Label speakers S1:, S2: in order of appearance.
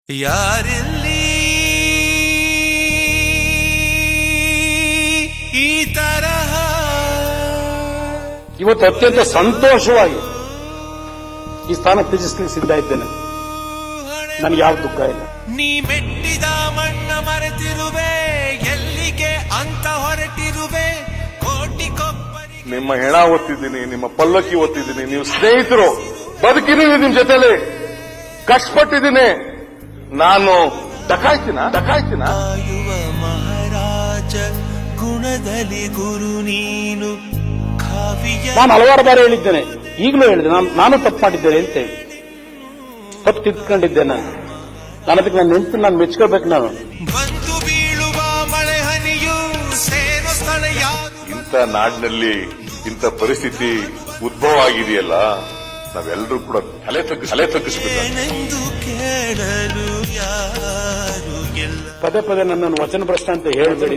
S1: ಯಾರಿಲ್ಲಿ ಈ ತರಹ
S2: ಇವತ್ತು ಅತ್ಯಂತ ಸಂತೋಷವಾಗಿ ಈ ಸ್ಥಾನ ತ್ಯಜಿಸಲಿಕ್ಕೆ ಸಿದ್ಧ ಇದ್ದೇನೆ. ನನಗೆ ಯಾವ ದುಃಖ ಇಲ್ಲ.
S1: ನೀ ಮೆಟ್ಟಿದ ಮಣ್ಣ ಮರೆತಿರುವೆ, ಎಲ್ಲಿಗೆ ಅಂತ ಹೊರಟಿರುವೆ, ಕೋಟಿ ಕೊಬ್ಬರಿ.
S3: ನಿಮ್ಮ ಹೆಣ ಒತ್ತಿದ್ದೀನಿ, ನಿಮ್ಮ ಪಲ್ಲಕ್ಕಿ ಒತ್ತಿದ್ದೀನಿ, ನೀವು ಸ್ನೇಹಿತರು, ಬದುಕಿದ್ದೀನಿ ನಿಮ್ ಜೊತೆಲಿ, ಕಷ್ಟಪಟ್ಟಿದ್ದೀನಿ. ನಾನು ಡಕಾಯ್ತಿನ
S1: ಕಾಯುವ ಮಹಾರಾಜ ಗುಣದಲ್ಲಿ ಗುರು ನೀನು. ಕಾವ್ಯ
S2: ನಾನು ಹಲವಾರು ಬಾರಿ ಹೇಳಿದ್ದೇನೆ, ಈಗಲೂ ಹೇಳಿದೆ, ನಾನು ತಪ್ಪು ಮಾಡಿದ್ದೇನೆ ಅಂತ ಹೇಳಿ. ತಪ್ಪು ತಿದ್ಕೊಂಡಿದ್ದೇನೆ ನಾನು ಅದಕ್ಕೆ ನನ್ನ ನೆನಪು ನಾನು ಮೆಚ್ಕೋಬೇಕು. ನಾನು
S1: ಬಂದು ಬೀಳುವ ಮಳೆ ಹನಿಯು ಸೇರೋ ಸ್ಥಳ ಯಾರು.
S3: ಇಂಥ ನಾಡಿನಲ್ಲಿ ಇಂಥ ಪರಿಸ್ಥಿತಿ ಉದ್ಭವ ಆಗಿದೆಯಲ್ಲ, ನಾವೆಲ್ಲರೂ ಕೂಡ ತಲೆ ತಗ್ಗಿಸ್ಬೇಕು.
S1: ಏನೆಂದು ಕೇಳಲು ಯಾರು ಇಲ್ಲ.
S2: ಪದೇ ಪದೇ ನನ್ನನ್ನು ವಚನ ಭ್ರಷ್ಟ ಅಂತ ಹೇಳಬೇಡಿ.